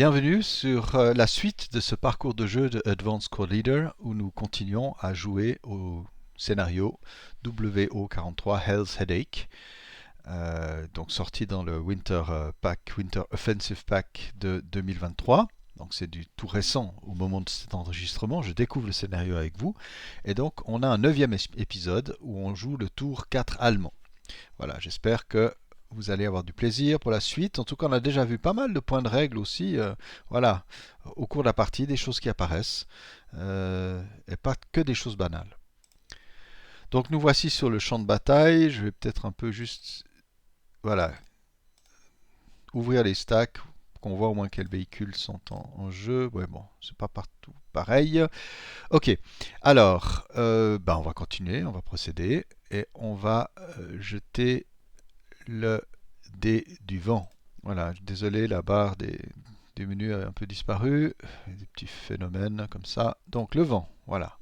Bienvenue sur la suite de ce parcours de jeu de Advanced Squad Leader où nous continuons à jouer au scénario WO43 Hell's Headache, donc sorti dans le Winter Offensive Pack de 2023. Donc c'est du tout récent au moment de cet enregistrement. Je découvre le scénario avec vous. Et donc on a un 9e épisode où on joue le tour 4 allemand. Voilà, j'espère que vous allez avoir du plaisir pour la suite. En tout cas, on a déjà vu pas mal de points de règle aussi, voilà, au cours de la partie, des choses qui apparaissent, et pas que des choses banales. Donc nous voici sur le champ de bataille. Je vais peut-être un peu juste, voilà, ouvrir les stacks pour qu'on voit au moins quels véhicules sont en jeu. Ouais, bon, c'est pas partout pareil. Ok, alors, on va continuer, on va procéder et on va jeter le dé du vent. Voilà, désolé, la barre des menus a un peu disparu. Des petits phénomènes comme ça. Donc le vent, voilà.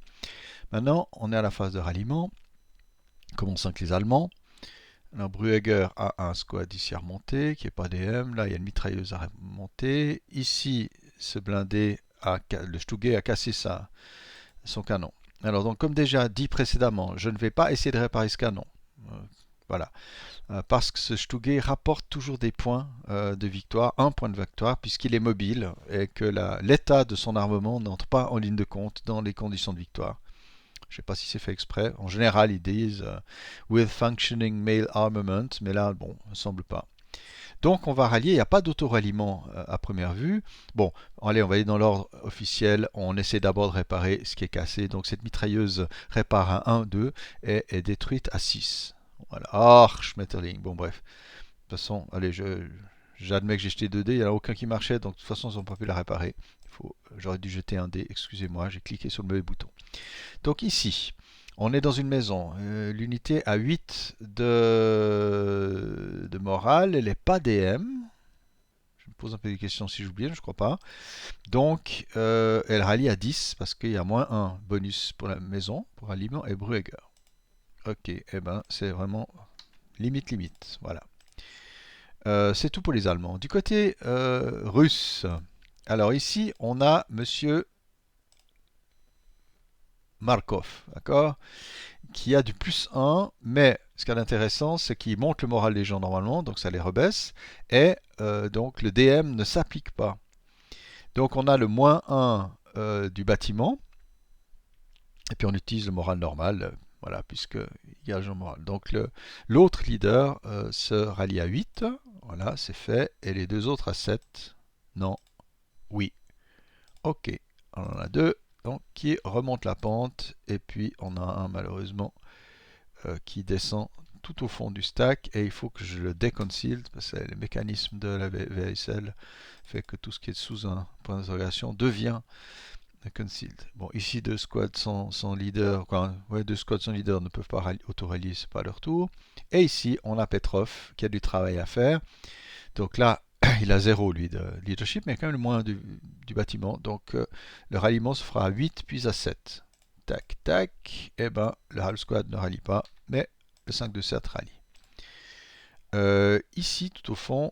Maintenant, on est à la phase de ralliement. Commençons avec les Allemands. Alors Bruegger a un squad ici à remonter, qui n'est pas DM. Là, il y a une mitrailleuse à remonter. Ici, ce blindé, le Stuge a cassé son canon. Alors, donc, comme déjà dit précédemment, je ne vais pas essayer de réparer ce canon. Voilà. Parce que ce Stuge rapporte toujours des points de victoire, un point de victoire, puisqu'il est mobile et que l'état de son armement n'entre pas en ligne de compte dans les conditions de victoire. Je ne sais pas si c'est fait exprès. En général, ils disent with functioning mail armament, mais là, bon, il ne semble pas. Donc, on va rallier. Il n'y a pas d'auto-ralliement à première vue. Bon, allez, on va aller dans l'ordre officiel. On essaie d'abord de réparer ce qui est cassé. Donc, cette mitrailleuse répare à 1, 2 et est détruite à 6. Voilà. Schmetterling. Bon, bref. De toute façon, allez, j'admets que j'ai jeté 2 dés. Il n'y en a aucun qui marchait. Donc, de toute façon, ils n'ont pas pu la réparer. J'aurais dû jeter un dé. Excusez-moi, j'ai cliqué sur le mauvais bouton. Donc, ici, on est dans une maison. L'unité a 8 de morale. Elle n'est pas DM. Je me pose un peu des questions si j'oublie, je ne crois pas. Donc, elle rallie à 10 parce qu'il y a moins 1 bonus pour la maison, pour ralliement et Bruegger. Ok, eh ben c'est vraiment limite. Voilà. C'est tout pour les Allemands. Du côté russe, alors ici, on a Monsieur Markov, d'accord, qui a du plus 1, mais ce qui est intéressant, c'est qu'il monte le moral des gens normalement, donc ça les rebaisse, et donc le DM ne s'applique pas. Donc on a le moins 1 du bâtiment, et puis on utilise le moral normal, voilà, puisqu'il y a le moral. Donc l'autre leader se rallie à 8, voilà, c'est fait, et les deux autres à 7, non, oui, ok, on en a deux, donc qui remonte la pente, et puis on a un malheureusement qui descend tout au fond du stack, et il faut que je le déconceal, parce que le mécanisme de la VSL fait que tout ce qui est sous un point d'interrogation devient concealed. Bon, ici deux squads sans leader, deux squads sans leader ne peuvent pas auto-rallier, c'est pas leur tour. Et ici, on a Petrov qui a du travail à faire. Donc là, il a 0 lui de leadership, mais quand même le moins du bâtiment. Donc le ralliement se fera à 8 puis à 7. Tac, tac. Et ben, le half squad ne rallie pas, mais le 5 de 7 rallie. Ici, tout au fond,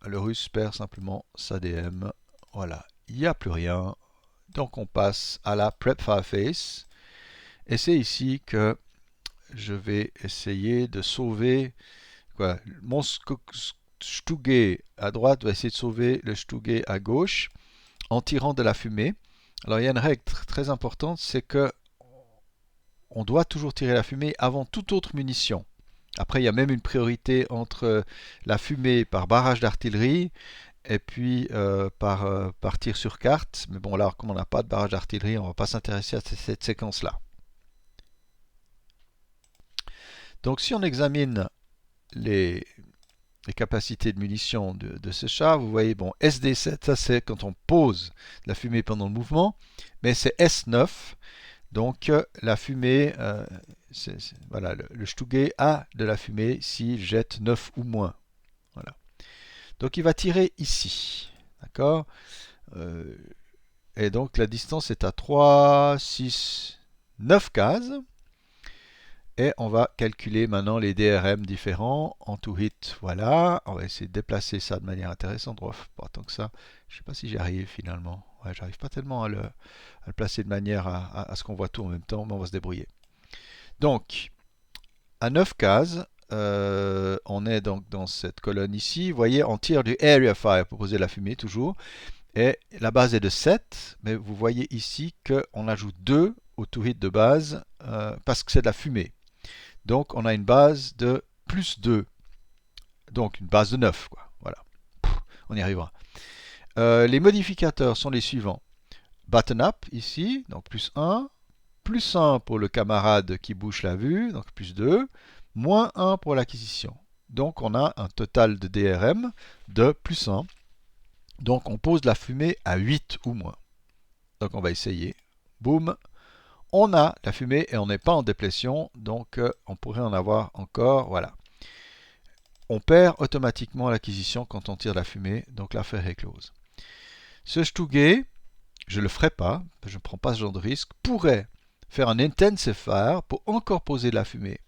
le russe perd simplement sa DM. Voilà, il n'y a plus rien. Donc on passe à la Prep Fireface. Et c'est ici que je vais essayer de sauver mon Stuge à droite va essayer de sauver le Stuge à gauche en tirant de la fumée. Alors il y a une règle très importante, c'est que on doit toujours tirer la fumée avant toute autre munition. Après, il y a même une priorité entre la fumée par barrage d'artillerie et puis par tir sur carte. Mais bon, là, comme on n'a pas de barrage d'artillerie, on ne va pas s'intéresser à cette séquence-là. Donc, si on examine les capacités de munitions de ce char, vous voyez, bon, SD7, ça c'est quand on pose la fumée pendant le mouvement, mais c'est S9, donc la fumée, voilà, le Stuge a de la fumée s'il jette 9 ou moins. Voilà. Donc il va tirer ici. D'accord, et donc la distance est à 3, 6, 9 cases. Et on va calculer maintenant les DRM différents en to hit. Voilà, on va essayer de déplacer ça de manière intéressante. Oh, pas tant que ça. Je ne sais pas si j'y arrive finalement. Ouais, j'arrive pas tellement à le placer de manière à ce qu'on voit tout en même temps, mais on va se débrouiller. Donc, à 9 cases, on est donc dans cette colonne ici. Vous voyez, on tire du area fire pour poser la fumée toujours. Et la base est de 7, mais vous voyez ici qu'on ajoute 2 au to hit de base parce que c'est de la fumée. Donc on a une base de plus 2. Donc une base de 9, quoi. Voilà. On y arrivera. Les modificateurs sont les suivants. Button up ici, donc plus 1 pour le camarade qui bouche la vue, donc plus 2, moins 1 pour l'acquisition. Donc on a un total de DRM de plus 1. Donc on pose la fumée à 8 ou moins. Donc on va essayer. Boum. On a la fumée et on n'est pas en déplétion, donc on pourrait en avoir encore. Voilà. On perd automatiquement l'acquisition quand on tire la fumée, donc l'affaire est close. Ce Stugé, je ne le ferai pas, je ne prends pas ce genre de risque, pourrait faire un intensifier pour encore poser de la fumée.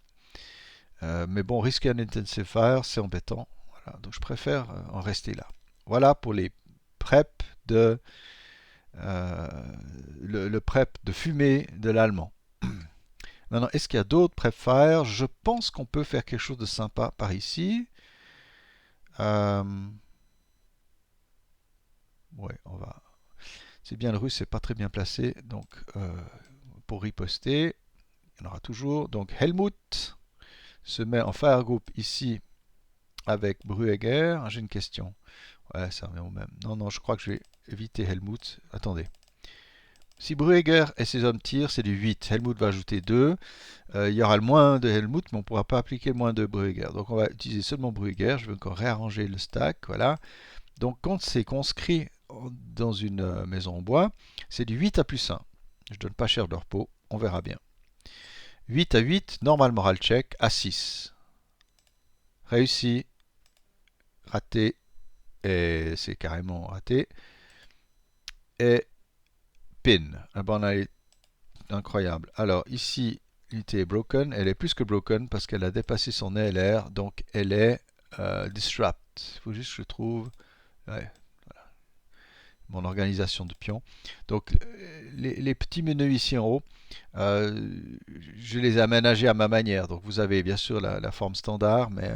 Mais bon, risquer un intensifier, c'est embêtant. Voilà, donc je préfère en rester là. Voilà pour les prep de le prep de fumée de l'allemand. Maintenant, est-ce qu'il y a d'autres prep-fire? Je pense qu'on peut faire quelque chose de sympa par ici. Ouais, on va. C'est bien le russe, c'est pas très bien placé. Donc, pour riposter, il y en aura toujours. Donc, Helmut se met en fire group ici avec Bruegger. J'ai une question. Ouais, ça revient au même. Non, non, je crois que je vais éviter Helmut. Attendez. Si Bruegger et ses hommes tirent, c'est du 8. Helmut va ajouter 2. Il y aura le moins de Helmut, mais on ne pourra pas appliquer le moins de Bruegger. Donc on va utiliser seulement Bruegger. Je vais encore réarranger le stack. Voilà. Donc quand c'est conscrit dans une maison en bois, c'est du 8 à plus 1. Je ne donne pas cher de repos. On verra bien. 8 à 8, normal moral check à 6. Réussi. Raté. Et c'est carrément raté. Et pin. Ah ben, on a incroyable. Alors ici, l'unité est broken. Elle est plus que broken parce qu'elle a dépassé son ELR. Donc elle est disrupt. Il faut juste que je trouve ouais, voilà, mon organisation de pions. Donc les petits menus ici en haut, je les ai aménagés à ma manière. Donc vous avez bien sûr la forme standard, mais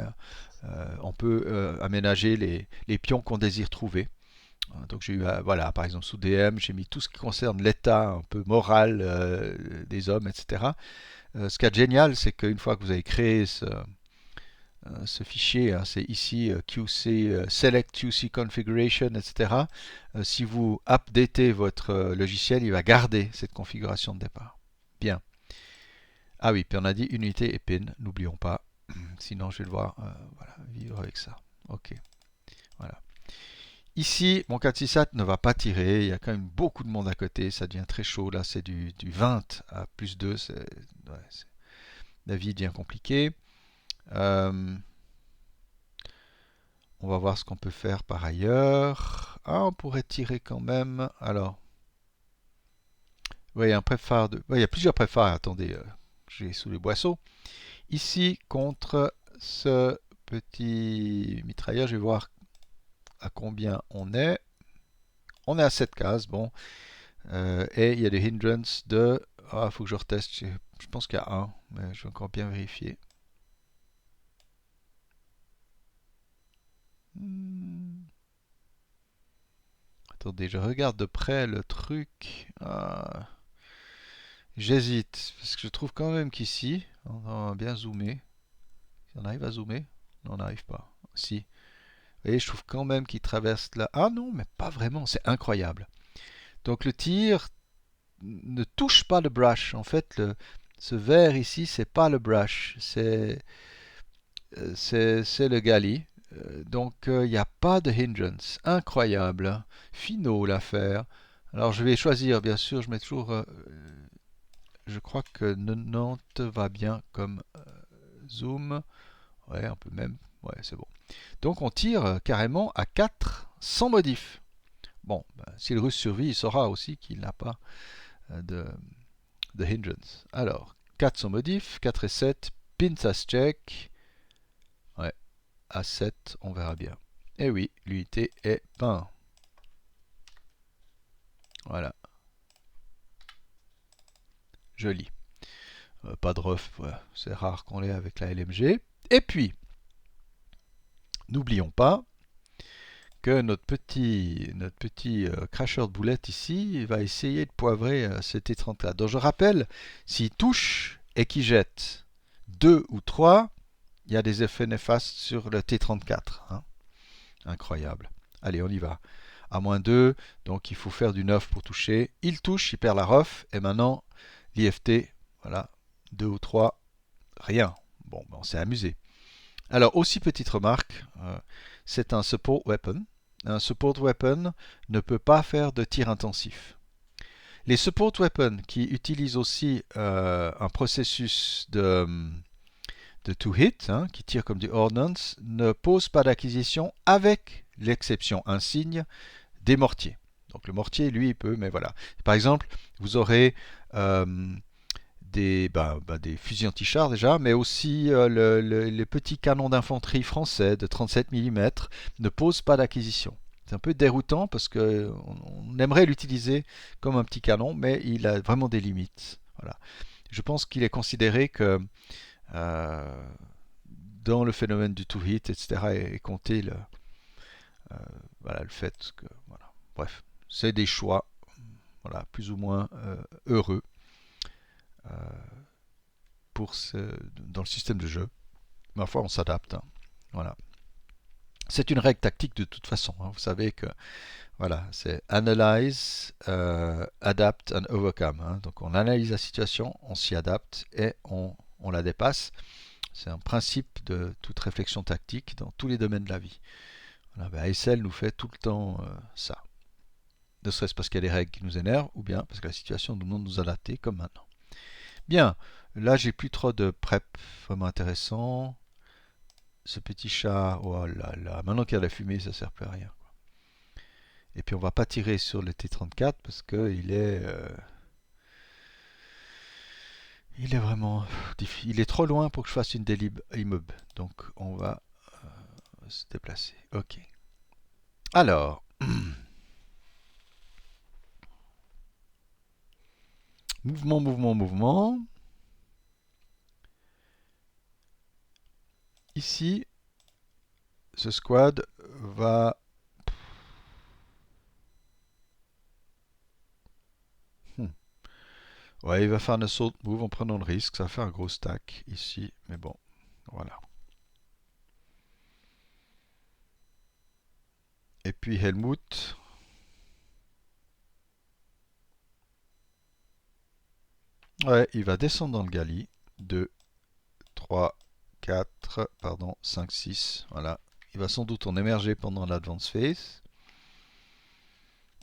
on peut aménager les pions qu'on désire trouver. Donc j'ai eu, voilà, par exemple sous DM, j'ai mis tout ce qui concerne l'état un peu moral des hommes, etc. Ce qui est génial, c'est qu'une fois que vous avez créé ce fichier, hein, c'est ici QC, Select QC Configuration, etc. Si vous updatez votre logiciel, il va garder cette configuration de départ. Bien. Ah oui, puis on a dit unité et pin, n'oublions pas. Sinon, je vais devoir voilà, vivre avec ça. Ok. Voilà. Ici, mon 467 ne va pas tirer, il y a quand même beaucoup de monde à côté, ça devient très chaud, là c'est du 20 à plus 2, la vie devient compliquée. On va voir ce qu'on peut faire par ailleurs. Ah, on pourrait tirer quand même, alors, oui, un préfare de... Oui, il y a plusieurs préfares, attendez, j'ai sous les boisseaux. Ici, contre ce petit mitrailleur, je vais voir à combien on est. On est à 7 cases, bon. Et il y a des hindrances de... Ah, il faut que je reteste. Je pense qu'il y a un, mais je vais encore bien vérifier. Attendez, je regarde de près le truc. Ah, j'hésite, parce que je trouve quand même qu'ici, on va bien zoomer. On arrive à zoomer? Non, on n'arrive pas. Si. Vous voyez, je trouve quand même qu'il traverse là. Ah non, mais pas vraiment, c'est incroyable. Donc le tir ne touche pas le brush. En fait, ce vert ici, c'est pas le brush, c'est le gali. Donc il n'y a pas de hindrance. Incroyable. Hein. Finot l'affaire. Alors je vais choisir, bien sûr, je mets toujours... je crois que 90 va bien comme zoom. Ouais, on peut même... Ouais, c'est bon. Donc on tire carrément à 4 sans modif. Bon, ben, si le russe survit, il saura aussi qu'il n'a pas de hindrance. Alors, 4 sont modif, 4 et 7, pins as check. Ouais, à 7, on verra bien. Et oui, l'unité est peint. Voilà. Joli. Pas de ref, ouais, c'est rare qu'on l'ait avec la LMG. Et puis, n'oublions pas que notre petit cracheur de boulettes ici va essayer de poivrer ce T34. Donc je rappelle, s'il touche et qu'il jette 2 ou 3, il y a des effets néfastes sur le T34. Hein. Incroyable. Allez, on y va. À moins 2, donc il faut faire du 9 pour toucher. Il touche, il perd la ref, et maintenant l'IFT, voilà, 2 ou 3, rien. Bon, ben on s'est amusé. Alors, aussi petite remarque, c'est un support weapon. Un support weapon ne peut pas faire de tir intensif. Les support weapons qui utilisent aussi un processus de two-hit, hein, qui tire comme du ordnance, ne posent pas d'acquisition avec l'exception insigne des mortiers. Donc le mortier, lui, il peut, mais voilà. Par exemple, vous aurez des fusils anti-chars déjà, mais aussi les petits canons d'infanterie français de 37 mm ne posent pas d'acquisition. C'est un peu déroutant parce qu'on aimerait l'utiliser comme un petit canon, mais il a vraiment des limites. Voilà. Je pense qu'il est considéré que dans le phénomène du two-hit, etc., est compté le fait que... Voilà. Bref, c'est des choix voilà, plus ou moins heureux dans le système de jeu. Ma foi, on s'adapte. Hein. Voilà. C'est une règle tactique de toute façon. Hein. Vous savez que voilà, c'est analyze, adapt and overcome. Hein. Donc on analyse la situation, on s'y adapte et on la dépasse. C'est un principe de toute réflexion tactique dans tous les domaines de la vie. Voilà, ben ASL nous fait tout le temps ça. Ne serait-ce parce qu'il y a des règles qui nous énervent ou bien parce que la situation nous demande de nous adapter comme maintenant. Bien, là j'ai plus trop de prep vraiment intéressant. Ce petit chat, oh là là, maintenant qu'il y a la fumée, ça sert plus à rien. Et puis on va pas tirer sur le T34 parce que il est vraiment difficile. Il est trop loin pour que je fasse une délib immeuble. Donc on va se déplacer. Ok. Alors, mouvement, mouvement, mouvement. Ici, ce squad va... Ouais, il va faire un assault move en prenant le risque. Ça va faire un gros stack ici. Mais bon, voilà. Et puis Helmut. Ouais, il va descendre dans le gali. 2, 3, 4, pardon, 5, 6. Voilà. Il va sans doute en émerger pendant l'advance phase.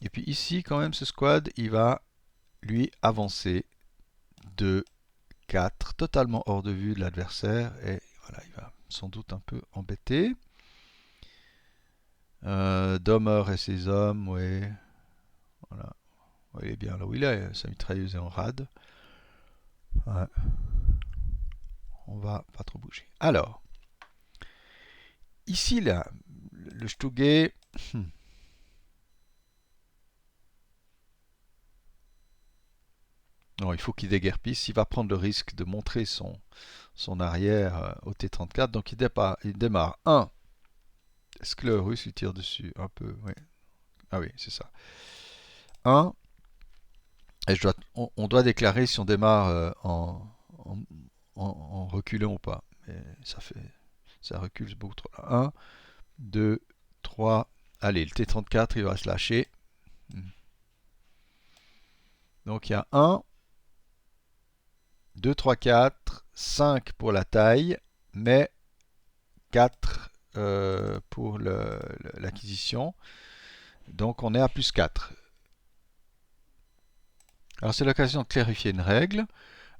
Et puis ici, quand même, ce squad, il va lui avancer 2, 4, totalement hors de vue de l'adversaire. Et voilà, il va sans doute un peu embêter. Domer et ses hommes, ouais. Voilà. Ouais, il est bien là où il est. Sa mitrailleuse est en rade. Ouais. On va pas trop bouger. Alors, ici, là, le Stugé. Non, il faut qu'il déguerpisse. Il va prendre le risque de montrer son arrière au T34. Donc il démarre 1. Est-ce que le russe il tire dessus un peu? Oui. Ah oui, c'est ça. 1. Et on doit déclarer si on démarre en reculant ou pas. Mais ça recule beaucoup trop. 1, 2, 3. Allez, le T34 il va se lâcher. Donc il y a 1, 2, 3, 4, 5 pour la taille, mais 4 pour l'acquisition. Donc on est à plus 4. Alors c'est l'occasion de clarifier une règle.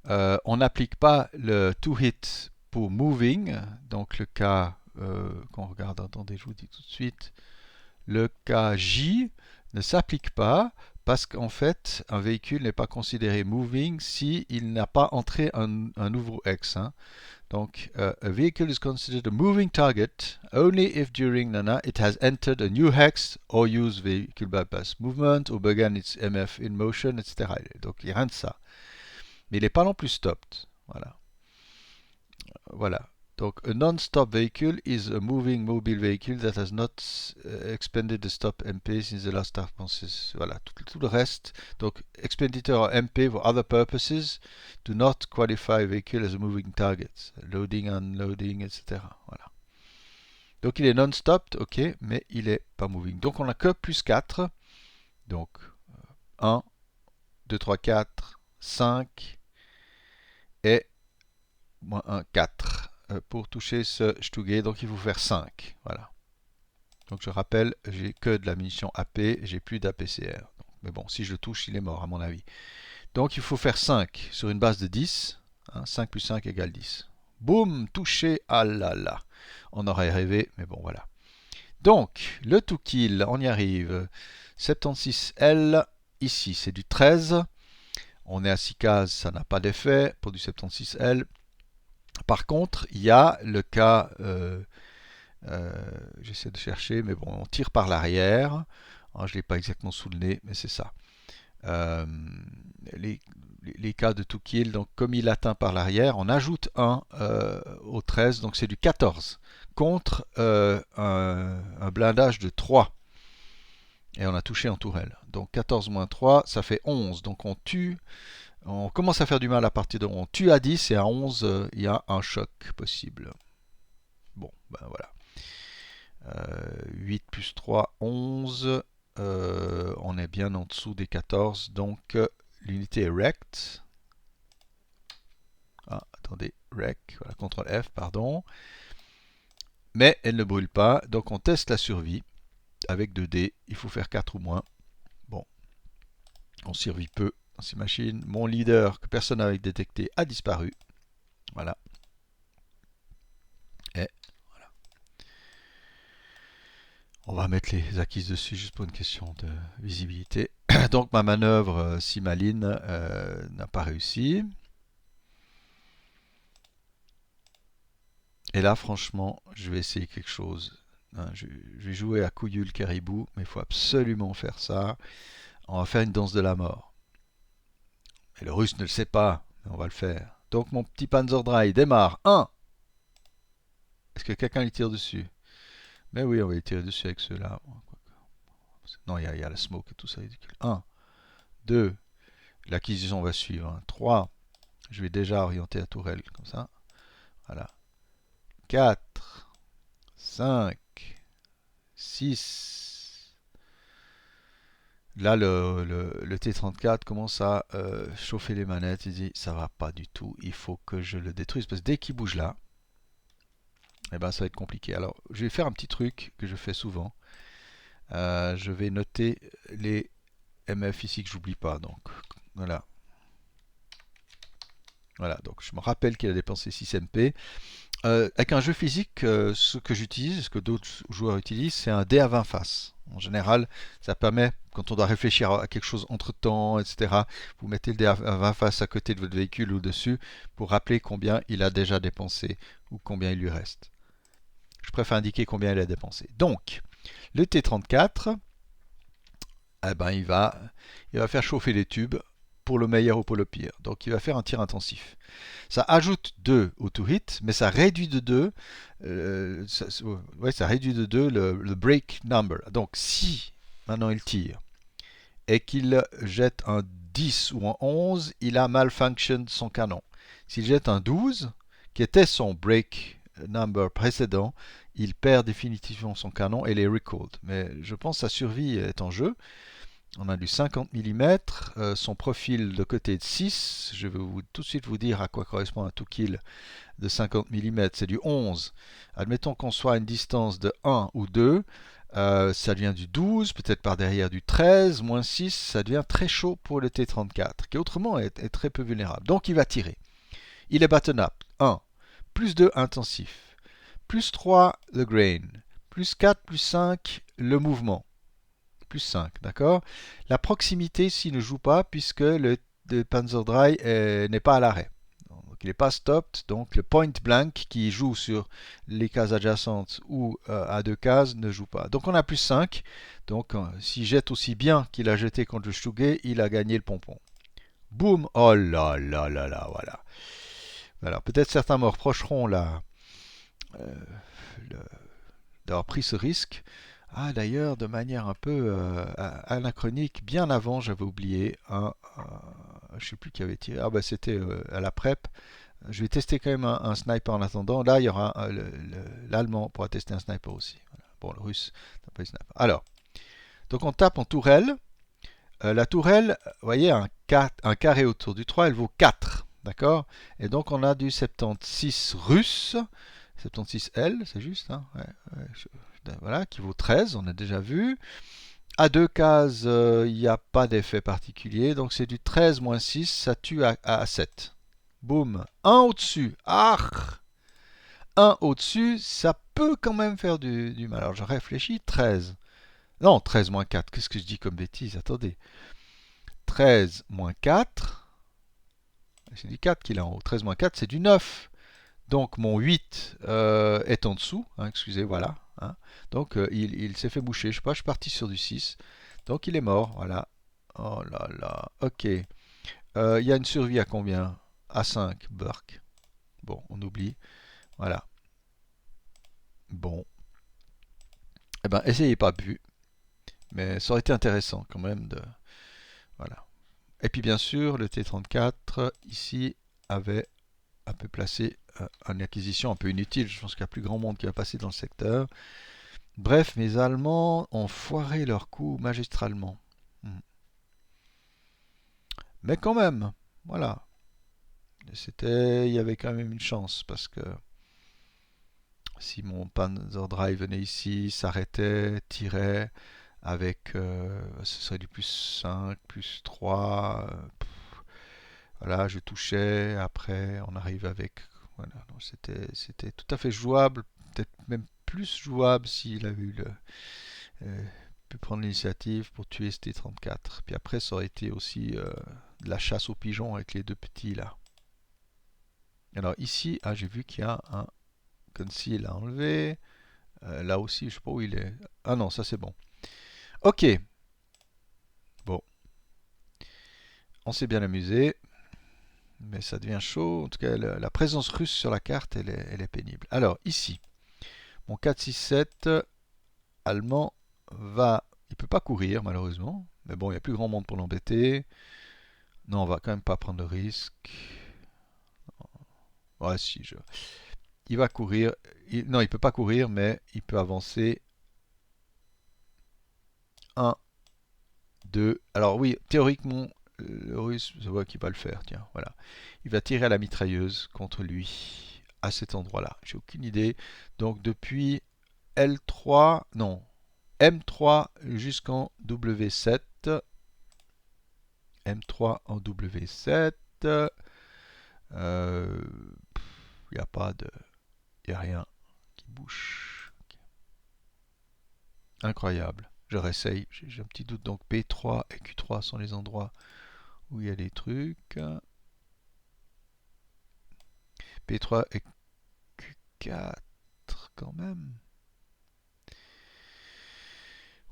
On n'applique pas le to hit pour moving. Donc le cas qu'on regarde, attendez, je vous dis tout de suite. Le cas J ne s'applique pas Parce qu'en fait, un véhicule n'est pas considéré moving si il n'a pas entré un nouveau X. Hein. Donc, a vehicle is considered a moving target only if during Nana it has entered a new hex or used vehicle bypass movement or began its MF in motion, etc. Donc, il y a rien de ça. Mais il n'est pas non plus stopped. Voilà. Voilà. Donc, a non-stop vehicle is a moving mobile vehicle that has not expended the stop MP since the last start process. Voilà, tout le reste. Donc, expenditure of MP for other purposes do not qualify a vehicle as a moving target. Loading, unloading, etc. Voilà. Donc, il est non-stop, ok, mais il est pas moving. Donc, on n'a que plus 4. Donc, 1, 2, 3, 4, 5 et moins 1, 4. Pour toucher ce Stugé, donc il faut faire 5. Voilà. Donc je rappelle, j'ai que de la munition AP, j'ai plus d'APCR. Mais bon, si je le touche, il est mort à mon avis. Donc il faut faire 5 sur une base de 10. Hein, 5 plus 5 égale 10. Boum, touché, ah là là. On aurait rêvé, mais bon voilà. Donc, le to kill, on y arrive. 76L, ici c'est du 13. On est à 6 cases, ça n'a pas d'effet pour du 76L. Par contre, il y a le cas, j'essaie de chercher, mais bon, on tire par l'arrière. Je ne l'ai pas exactement sous le nez, mais c'est ça. Les cas de to kill, donc comme il atteint par l'arrière, on ajoute 1 au 13, donc c'est du 14, contre un blindage de 3. Et on a touché en tourelle. Donc 14 moins 3, ça fait 11. Donc on tue. On commence à faire du mal à partir de on tue à 10 et à 11, il y a un choc possible. Bon, ben voilà. 8 plus 3, 11. On est bien en dessous des 14. Donc l'unité est wrecked. Ah, attendez, wreck. Voilà, CTRL F, pardon. Mais elle ne brûle pas. Donc on teste la survie avec 2D. Il faut faire 4 ou moins. Bon, on survit peu. Ces machines. Mon leader, que personne n'avait détecté, a disparu. Voilà. Et voilà. On va mettre les acquises dessus juste pour une question de visibilité. Donc ma manœuvre, si maline, n'a pas réussi. Et là, franchement, je vais essayer quelque chose. Hein, je vais jouer à Couillule Caribou, mais il faut absolument faire ça. On va faire une danse de la mort. Et le russe ne le sait pas, mais on va le faire. Donc mon petit Panzerdreih démarre. 1. Est-ce que quelqu'un lui tire dessus? Mais oui, on va lui tirer dessus avec ceux-là. Non, il y a la smoke et tout ça ridicule. 1. 2. L'acquisition va suivre. 3. Je vais déjà orienter la tourelle comme ça. Voilà. 4. 5. 6. Là, le T-34 commence à chauffer les manettes. Il dit, ça va pas du tout, il faut que je le détruise. Parce que dès qu'il bouge là, eh ben, ça va être compliqué. Alors, je vais faire un petit truc que je fais souvent. Je vais noter les MF ici que j'oublie pas. Donc, voilà. Voilà, donc je me rappelle qu'il a dépensé 6 MP. Avec un jeu physique, ce que j'utilise, ce que d'autres joueurs utilisent, c'est un dé à 20 faces. En général, ça permet, quand on doit réfléchir à quelque chose entre temps, etc., vous mettez le dé à 20 faces à côté de votre véhicule ou dessus pour rappeler combien il a déjà dépensé ou combien il lui reste. Je préfère indiquer combien il a dépensé. Donc, le T-34, eh ben, il va faire chauffer les tubes pour le meilleur ou pour le pire. Donc il va faire un tir intensif. Ça ajoute 2 au to hit, mais ça réduit de 2 ça réduit de 2 le break number. Donc si maintenant il tire et qu'il jette un 10 ou un 11, il a malfunction son canon. S'il jette un 12, qui était son break number précédent, il perd définitivement son canon et les recalled. Mais je pense que sa survie est en jeu. On a du 50 mm, son profil de côté de 6, je vais tout de suite vous dire à quoi correspond un to kill de 50 mm, c'est du 11. Admettons qu'on soit à une distance de 1 ou 2, ça devient du 12, peut-être par derrière du 13, moins 6, ça devient très chaud pour le T-34, qui autrement est très peu vulnérable. Donc il va tirer. Il est button up, 1, plus 2 intensif, plus 3 le grain, plus 4, plus 5 le mouvement. plus 5, d'accord? La proximité ici ne joue pas puisque le Panzerdrei n'est pas à l'arrêt. Donc il n'est pas stopped, donc le point blank qui joue sur les cases adjacentes ou à deux cases ne joue pas. Donc on a plus 5, donc s'il jette aussi bien qu'il a jeté contre le Stugé, il a gagné le pompon. Boum! Oh là là là là, voilà. Alors peut-être certains me reprocheront euh, d'avoir pris ce risque. Ah, d'ailleurs, de manière un peu anachronique, bien avant, j'avais oublié je ne sais plus qui avait tiré. Ah, bah c'était à la prep. Je vais tester quand même un sniper en attendant. Là, il y aura l'allemand pourra tester un sniper aussi. Voilà. Bon, le russe n'a pas eu sniper. Alors, donc on tape en tourelle. La tourelle, vous voyez, un carré autour du 3, elle vaut 4. D'accord? Et donc on a du 76 russe. 76L, c'est juste, hein, ouais, voilà, qui vaut 13, on a déjà vu. À deux cases, il n'y a pas d'effet particulier, donc c'est du 13 moins 6, ça tue à 7. Boum, 1 au-dessus. Ah, 1 au-dessus, ça peut quand même faire du mal. Alors je réfléchis, 13. Non, 13 moins 4, qu'est-ce que je dis comme bêtise? Attendez. 13 moins 4, c'est du 4 qu'il a en haut. 13 moins 4, c'est du 9. Donc mon 8 est en dessous, hein, excusez, voilà. Hein. Donc il s'est fait boucher, je sais pas, je suis parti sur du 6. Donc il est mort, voilà. Oh là là, ok. Il y a une survie à combien? À 5, Burke. Bon, on oublie. Voilà. Bon. Eh ben, essayez pas plus. Mais ça aurait été intéressant quand même de... Voilà. Et puis bien sûr, le T-34, ici, avait un peu placé une acquisition un peu inutile. Je pense qu'il y a plus grand monde qui va passer dans le secteur. Bref, mes Allemands ont foiré leur coup magistralement. Mais quand même, voilà. Il y avait quand même une chance parce que si mon Panzerdrive venait ici, s'arrêtait, tirait avec, ce serait du plus 5, plus 3. Voilà, je touchais. Après, on arrive avec. Voilà, c'était tout à fait jouable, peut-être même plus jouable s'il avait eu euh, pu prendre l'initiative pour tuer ce T-34. Puis après, ça aurait été aussi de la chasse aux pigeons avec les deux petits là. Alors ici, ah, j'ai vu qu'il y a un conceal à enlever. Là aussi, je sais pas où il est. Ah non, ça c'est bon. Ok. Bon, on s'est bien amusé, mais ça devient chaud. En tout cas, la présence russe sur la carte, elle est pénible. Alors ici, mon 4-6-7 allemand va... Il peut pas courir malheureusement, mais bon, il n'y a plus grand monde pour l'embêter. Non, on va quand même pas prendre le risque. Ouais, si, il va courir. Non, il peut pas courir, mais il peut avancer. 1, 2. Alors oui, théoriquement, le russe, je vois qu'il va le faire. Tiens, voilà. Il va tirer à la mitrailleuse contre lui, à cet endroit-là. J'ai aucune idée. Donc depuis L3, non, M3 jusqu'en W7. M3 en W7. Il n'y a pas de... Il n'y a rien qui bouge. Incroyable. Je réessaye. J'ai un petit doute. Donc P3 et Q3 sont les endroits où il y a des trucs. P3 et Q4 quand même.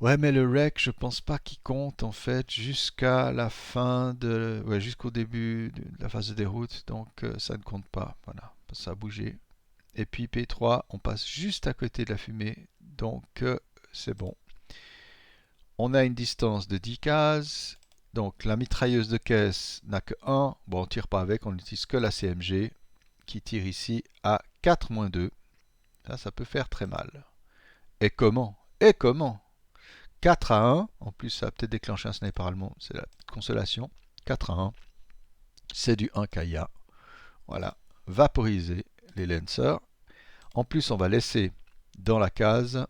Ouais, mais le rec, je pense pas qu'il compte en fait jusqu'à la fin de, ouais, jusqu'au début de la phase de déroute, donc ça ne compte pas. Voilà, ça a bougé. Et puis P3, on passe juste à côté de la fumée, donc c'est bon. On a une distance de 10 cases, donc la mitrailleuse de caisse n'a que 1. Bon, on tire pas avec, on n'utilise que la CMG qui tire ici à 4-2. Ça peut faire très mal. Et comment? Et comment? 4 à 1, en plus ça a peut-être déclenché un sniper allemand, c'est la consolation. 4 à 1, c'est du 1 Kaya. Voilà, vaporiser les lancers. En plus, on va laisser dans la case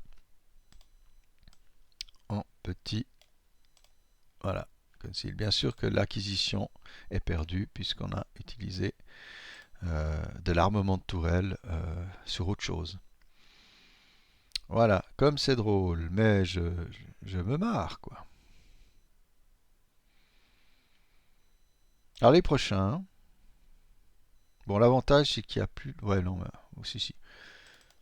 en petit. Voilà, conceal. Bien sûr que l'acquisition est perdue puisqu'on a utilisé de l'armement de tourelle sur autre chose. Voilà, comme c'est drôle, mais je me marre, quoi. Alors les prochains, bon l'avantage c'est qu'il y a plus... Ouais non, mais... oh, si si,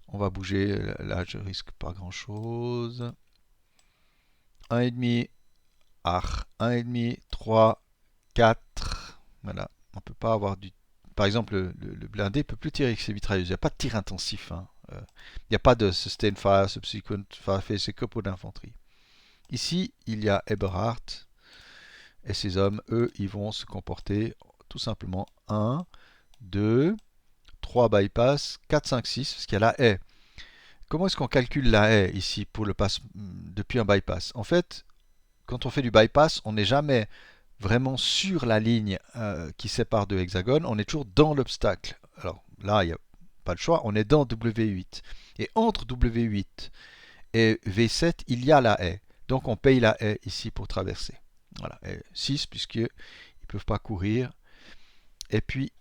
on va bouger, là je risque pas grand-chose. 1,5, ah, 1,5, 3, 4, voilà, on peut pas avoir du... Par exemple, le blindé peut plus tirer avec ses mitrailleuses, il n'y a pas de tir intensif, hein. Il n'y a pas de sustain fire, subsequent fire, c'est que pour l'infanterie. Ici, il y a Eberhardt, et ces hommes, eux, ils vont se comporter tout simplement 1, 2, 3 bypass, 4, 5, 6, parce qu'il y a la haie. Comment est-ce qu'on calcule la haie ici pour le pass depuis un bypass? En fait, quand on fait du bypass, on n'est jamais vraiment sur la ligne qui sépare deux hexagones, on est toujours dans l'obstacle. Alors là, il n'y a pas le choix, on est dans W8. Et entre W8 et V7, il y a la haie. Donc on paye la haie ici pour traverser. Voilà, et 6 puisqu'ils ne peuvent pas courir. Et puis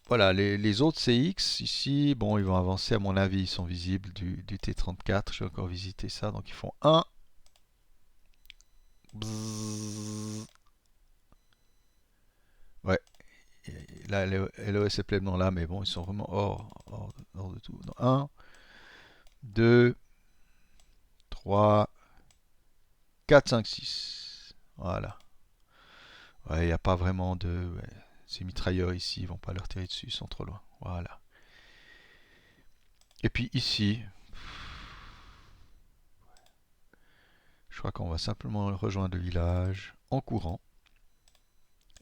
voilà, les autres CX ici, bon, ils vont avancer, à mon avis, ils sont visibles du T34. Je vais encore visiter ça. Donc ils font 1. Bzzz. Ouais, là, LOS est pleinement là, mais bon, ils sont vraiment hors de tout. Donc, 1, 2, 3, 4, 5, 6. Voilà. Ouais, il n'y a pas vraiment de... ouais, ces mitrailleurs ici, ils vont pas leur tirer dessus, ils sont trop loin. Voilà. Et puis ici, je crois qu'on va simplement rejoindre le village en courant.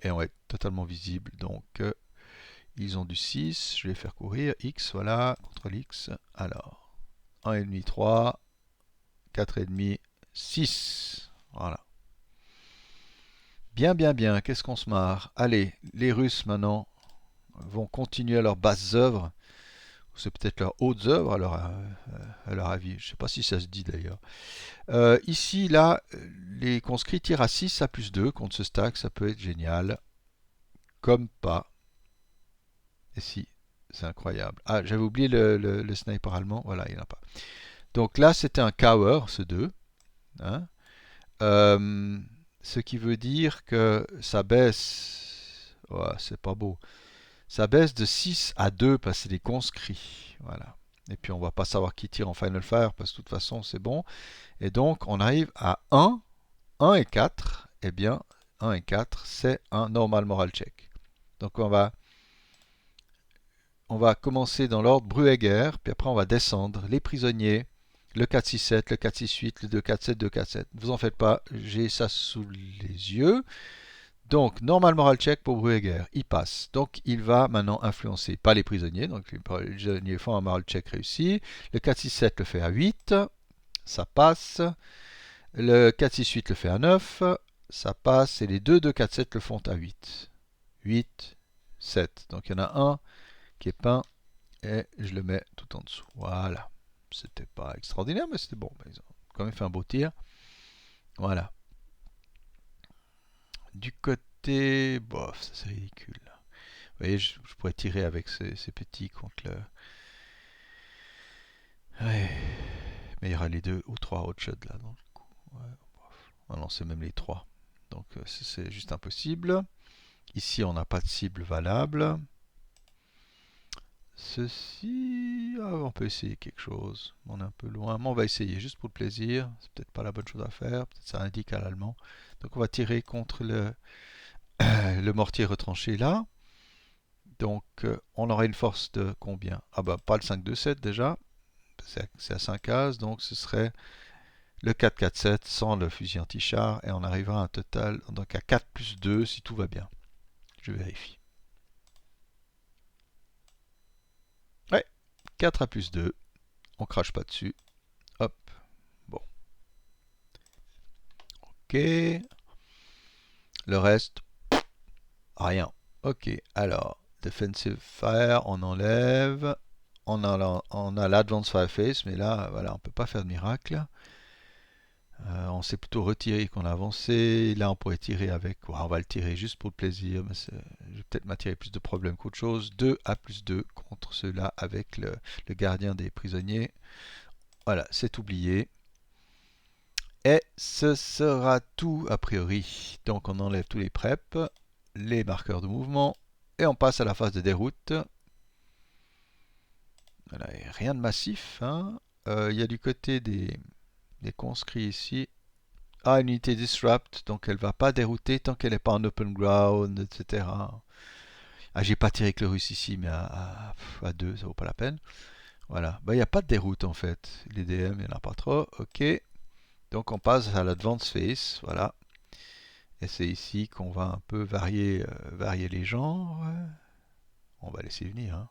Et on va être totalement visible. Donc, ils ont du 6. Je vais faire courir. X, voilà. CTRL X. Alors, 1,5, 3. 4,5, 6. Voilà. Bien, bien, bien. Qu'est-ce qu'on se marre? Allez, les Russes maintenant vont continuer leurs basses œuvres. C'est peut-être leurs hautes œuvres à leur avis. Je ne sais pas si ça se dit d'ailleurs. Ici, là, les conscrits tirent à 6 à plus 2 contre ce stack. Ça peut être génial. Comme pas. Et si, c'est incroyable. Ah, j'avais oublié le sniper allemand. Voilà, il n'y en a pas. Donc là, c'était un cower, ce 2. Hein. Ce qui veut dire que ça baisse. Ouais, c'est pas beau. Ça baisse de 6 à 2 parce que c'est des conscrits. Voilà. Et puis on va pas savoir qui tire en Final Fire parce que de toute façon c'est bon. Et donc on arrive à 1, 1 et 4. Eh bien, 1 et 4, c'est un normal moral check. Donc on va commencer dans l'ordre Bruegger, puis après on va descendre les prisonniers, le 467, le 468, le 247, 247. Ne vous en faites pas, j'ai ça sous les yeux. Donc, normal moral check pour Bruegger, il passe. Donc, il va maintenant influencer, pas les prisonniers, donc les prisonniers font un moral check réussi. Le 467 le fait à 8, ça passe. Le 468 le fait à 9, ça passe. Et les deux 247 le font à 8. 8, 7. Donc, il y en a un qui est peint et je le mets tout en dessous. Voilà. C'était pas extraordinaire, mais c'était bon. Ils ont quand même fait un beau tir. Voilà. Du côté... bof, ça c'est ridicule. Vous voyez, je pourrais tirer avec ces petits contre le... Ouais. Mais il y aura les deux ou trois hotshots là. Donc, ouais, ah non, c'est même les trois. Donc c'est juste impossible. Ici, on n'a pas de cible valable. Ceci, ah, on peut essayer quelque chose. On est un peu loin, mais on va essayer juste pour le plaisir. C'est peut-être pas la bonne chose à faire. Peut-être ça indique à l'allemand. Donc on va tirer contre le mortier retranché là. Donc on aura une force de combien? Ah bah pas le 5,2,7 déjà. C'est à 5 cases. Donc ce serait le 4,4,7 sans le fusil anti-char. Et on arrivera à un total donc à 4 plus 2 si tout va bien. Je vérifie. Ouais, 4 à plus 2. On crache pas dessus. Hop. Bon. Ok. Le reste, rien. Ok. Alors, defensive fire, on enlève. On a l'advance fire face, mais là, voilà, on peut pas faire de miracle. On s'est plutôt retiré qu'on a avancé. Là, on pourrait tirer avec. Ouais, on va le tirer juste pour le plaisir, mais je vais peut-être m'attirer plus de problèmes qu'autre chose. 2 à plus 2 contre ceux-là avec le gardien des prisonniers. Voilà, c'est oublié. Et ce sera tout a priori. Donc on enlève tous les preps, les marqueurs de mouvement, et on passe à la phase de déroute. Voilà, et rien de massif, hein. Il y a du côté des conscrits ici. Ah, une unité disrupt, donc elle va pas dérouter tant qu'elle n'est pas en open ground, etc. Ah, j'ai pas tiré que le russe ici, mais à 2, ça vaut pas la peine. Voilà, bah, il n'y a pas de déroute en fait. Les DM, il n'y en a pas trop. Ok, donc on passe à l'advance phase, voilà. Et c'est ici qu'on va un peu varier les genres. On va laisser venir, hein.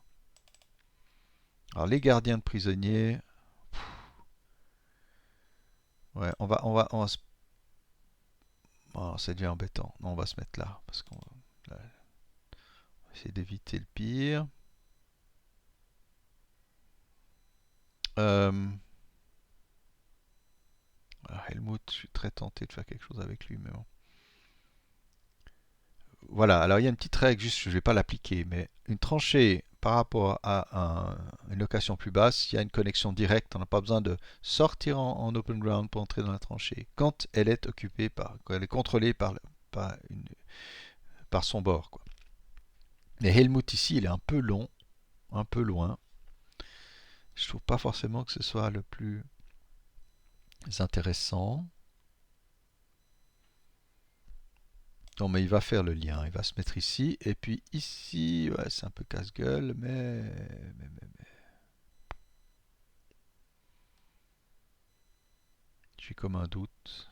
Alors les gardiens de prisonniers, ouais, oh, c'est déjà embêtant. Non, on va se mettre là parce qu'on va essayer d'éviter le pire. Euh, Helmut, je suis très tenté de faire quelque chose avec lui, mais bon. Voilà, alors il y a une petite règle, juste je ne vais pas l'appliquer, mais une tranchée par rapport à une location plus basse, il y a une connexion directe, on n'a pas besoin de sortir en open ground pour entrer dans la tranchée, quand elle est occupée quand elle est contrôlée par son bord, quoi. Mais Helmut ici, il est un peu long, un peu loin. Je trouve pas forcément que ce soit le plus intéressant. Non, mais il va faire le lien, il va se mettre ici, et puis ici, ouais, c'est un peu casse-gueule, mais j'ai comme un doute.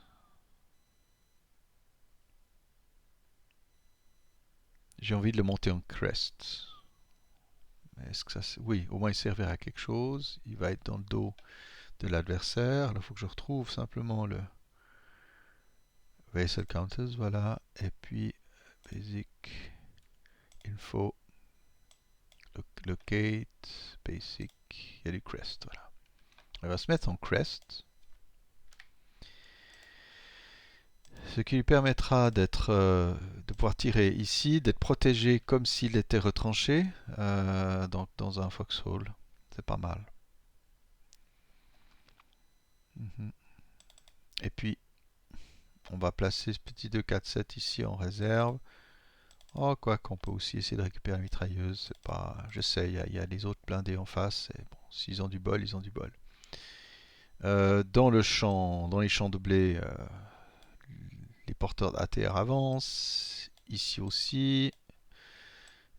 J'ai envie de le monter en crest. Est-ce que ça, oui, au moins il servira à quelque chose. Il va être dans le dos de l'adversaire. Il faut que je retrouve simplement le Vessel Counters, voilà. Et puis Basic Info, Locate, Basic, il y a du crest, voilà. Il va se mettre en crest. Ce qui lui permettra de pouvoir tirer ici, d'être protégé comme s'il était retranché donc dans un foxhole. C'est pas mal. Et puis, on va placer ce petit 2-4-7 ici en réserve. Oh, quoi qu'on peut aussi essayer de récupérer la mitrailleuse. C'est pas, je sais, il y a les autres blindés en face. Et bon, s'ils ont du bol, ils ont du bol. Dans les champs de blé, les porteurs d'ATR avancent. Ici aussi.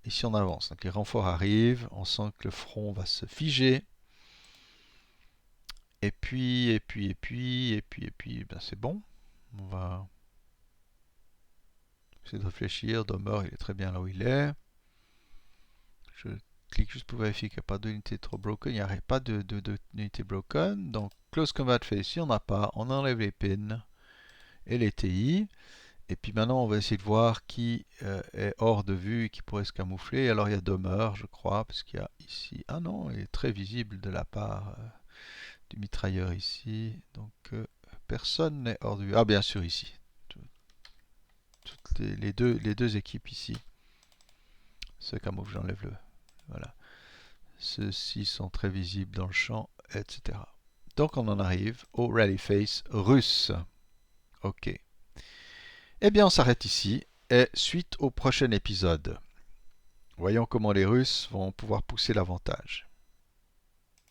Ici on avance. Donc les renforts arrivent. On sent que le front va se figer. Et puis, ben c'est bon. On va essayer de réfléchir. Domer, il est très bien là où il est. Je clique juste pour vérifier qu'il n'y a pas d'unité trop broken. Il n'y a pas d'unité broken. Donc, close combat fait ici, on n'a pas. On enlève les pins et les TI. Et puis maintenant, on va essayer de voir qui est hors de vue et qui pourrait se camoufler. Alors, il y a Domer, je crois, parce qu'il y a ici. Ah non, il est très visible de la part du mitrailleur ici. Donc, personne n'est hors de vue. Ah, bien sûr, ici. Toutes les deux équipes ici se camouflent. J'enlève le. Voilà. Ceux-ci sont très visibles dans le champ, etc. Donc on en arrive au rally face russe. Ok. Eh bien on s'arrête ici et suite au prochain épisode. Voyons comment les Russes vont pouvoir pousser l'avantage.